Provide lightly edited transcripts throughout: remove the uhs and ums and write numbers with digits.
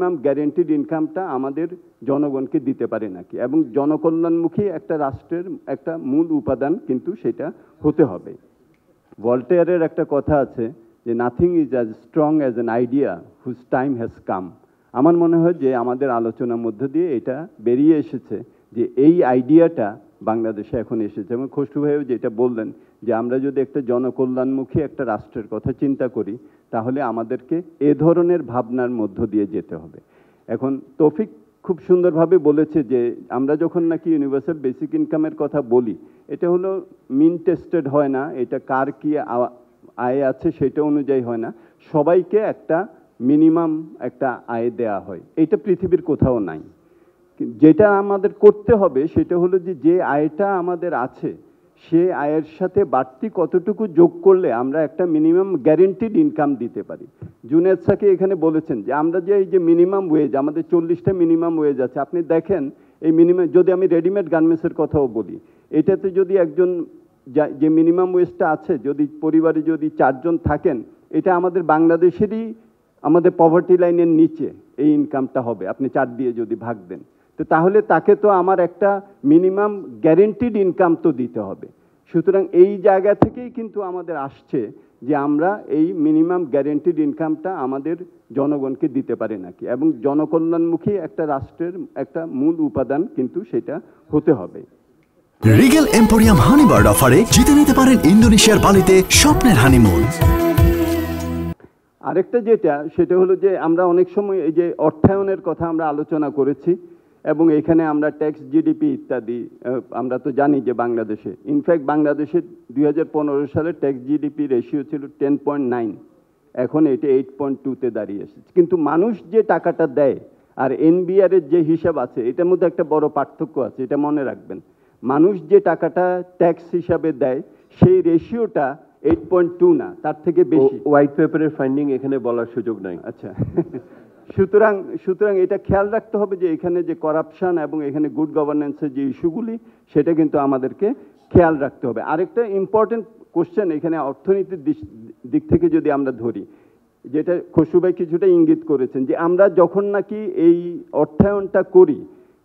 Minimum guaranteed ইনকামটা আমাদের জনগণকে দিতে পারে নাকি, এবং জনকল্যাণমুখী একটা রাষ্ট্রের একটা মূল উপাদান কিন্তু সেটা হতে হবে। ভলটেয়ারের একটা কথা আছে যে nothing is as strong as an idea whose time has come. আমার মনে হয় যে আমাদের আলোচনার মধ্য দিয়ে এটা বেরিয়ে এসেছে যে এই আইডিয়াটা বাংলাদেশে এখন এসেছে। এবং খসরু ভাইও যেটা বললেন যে আমরা যদি একটা জনকল্যাণমুখী একটা রাষ্ট্রের কথা চিন্তা করি তাহলে আমাদেরকে এ ধরনের ভাবনার মধ্য দিয়ে যেতে হবে। এখন তৌফিক খুব সুন্দরভাবে বলেছে যে আমরা যখন নাকি ইউনিভার্সাল বেসিক ইনকামের কথা বলি, এটা হলো মিন টেস্টেড হয় না, এটা কার কি আয় আছে সেটা অনুযায়ী হয় না, সবাইকে একটা মিনিমাম একটা আয় দেয়া হয়। এটা পৃথিবীর কোথাও নাই। যেটা আমাদের করতে হবে সেটা হলো যে আয়টা আমাদের আছে সে আয়ের সাথে বাড়তি কতটুকু যোগ করলে আমরা একটা মিনিমাম গ্যারেন্টিড ইনকাম দিতে পারি। জুনেদ সাকি এখানে বলেছেন যে আমরা যে এই যে মিনিমাম ওয়েজ, আমাদের 40টা মিনিমাম ওয়েজ আছে, আপনি দেখেন এই মিনিমাম, যদি আমি রেডিমেড গার্মেন্টসের কথাও বলি, এটাতে যদি একজন যে মিনিমাম ওয়েজটা আছে, যদি পরিবারে যদি 4 জন থাকেন, এটা আমাদের বাংলাদেশেরই আমাদের পভার্টি লাইনের নিচে এই ইনকামটা হবে আপনি 4 দিয়ে যদি ভাগ দেন। তো তাহলে তাকে তো আমার একটা মিনিমাম গ্যারেন্টিড ইনকাম তো দিতে হবে। সুতরাং এই জায়গা থেকেই কিন্তু আমাদের আসছে যে আমরা এই মিনিমাম গ্যারেন্টিড ইনকামটা আমাদের জনগণকে দিতে পারি নাকি, এবং জনকল্যাণমুখী একটা রাষ্ট্রের একটা মূল উপাদান কিন্তু সেটা হতে হবে। রিগেল এম্পোরিয়াম হানিবার্ড অফারে জিতে নিতে পারেন ইন্দোনেশিয়ার বালিতে স্বপ্নের হানিমুন। আরেকটা যেটা সেটা হলো যে আমরা অনেক সময় এই যে অর্থায়নের কথা আমরা আলোচনা করেছি, এবং এখানে আমরা ট্যাক্স, জিডিপি ইত্যাদি আমরা তো জানি যে বাংলাদেশে, ইনফ্যাক্ট বাংলাদেশে 2015 সালে ট্যাক্স জিডিপি রেশিও ছিল 10.9, এখন এটা 8.2-তে দাঁড়িয়ে এসেছে। কিন্তু মানুষ যে টাকাটা দেয় আর এনবিআর এর যে হিসাব আছে এটার মধ্যে একটা বড় পার্থক্য আছে, এটা মনে রাখবেন। মানুষ যে টাকাটা ট্যাক্স হিসাবে দেয় সেই রেশিওটা 8.2 না, তার থেকে বেশি। হোয়াইট পেপারের ফাইন্ডিং এখানে বলার সুযোগ নাই। আচ্ছা সুতরাং এটা খেয়াল রাখতে হবে যে এখানে যে করাপশন এবং এখানে গুড গভর্নেন্সের যে ইস্যুগুলি সেটা কিন্তু আমাদেরকে খেয়াল রাখতে হবে। আরেকটা ইম্পর্টেন্ট কোশ্চেন এখানে অর্থনীতির দিক থেকে যদি আমরা ধরি, যেটা খসরু ভাই কিছুটা ইঙ্গিত করেছেন, যে আমরা যখন নাকি এই অর্থায়নটা করি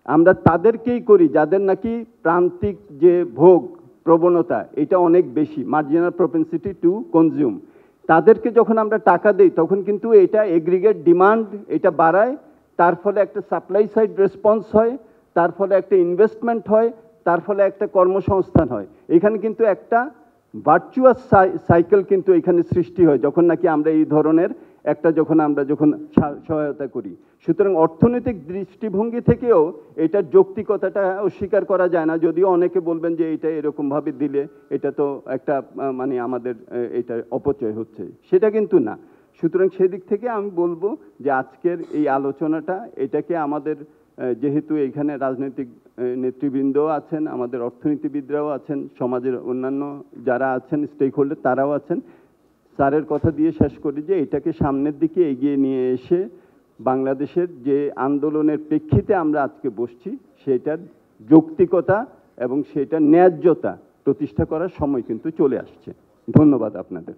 আমরা তাদেরকেই করি যাদের নাকি প্রান্তিক যে ভোগ প্রবণতা এটা অনেক বেশি, মার্জিনাল প্রপেন্সিটি টু কনজিউম। তাদেরকে যখন আমরা টাকা দেই তখন কিন্তু এটা এগ্রিগেট ডিমান্ড এটা বাড়ায়, তার ফলে একটা সাপ্লাই সাইড রেসপন্স হয়, তার ফলে একটা ইনভেস্টমেন্ট হয়, তার ফলে একটা কর্মসংস্থান হয়। এখানে কিন্তু একটা ভার্চুয়াস সাইকেল কিন্তু এখানে সৃষ্টি হয় যখন নাকি আমরা এই ধরনের একটা যখন সহায়তা করি। সুতরাং অর্থনৈতিক দৃষ্টিভঙ্গি থেকেও এটার যৌক্তিকতাটা অস্বীকার করা যায় না, যদিও অনেকে বলবেন যে এটা এরকমভাবে দিলে এটা তো একটা মানে আমাদের এটা অপচয় হচ্ছে, সেটা কিন্তু না। সুতরাং সেদিক থেকে আমি বলবো যে আজকের এই আলোচনাটা এটাকে আমাদের, যেহেতু এখানে রাজনৈতিক নেতৃবৃন্দও আছেন, আমাদের অর্থনীতিবিদরাও আছেন, সমাজের অন্যান্য যারা আছেন স্টেক হোল্ডার তারাও আছেন, স্যারের কথা দিয়ে শেষ করি যে এটাকে সামনের দিকে এগিয়ে নিয়ে এসে বাংলাদেশের যে আন্দোলনের প্রেক্ষিতে আমরা আজকে বসছি সেটার যৌক্তিকতা এবং সেটার ন্যায্যতা প্রতিষ্ঠা করার সময় কিন্তু চলে আসছে। ধন্যবাদ আপনাদের।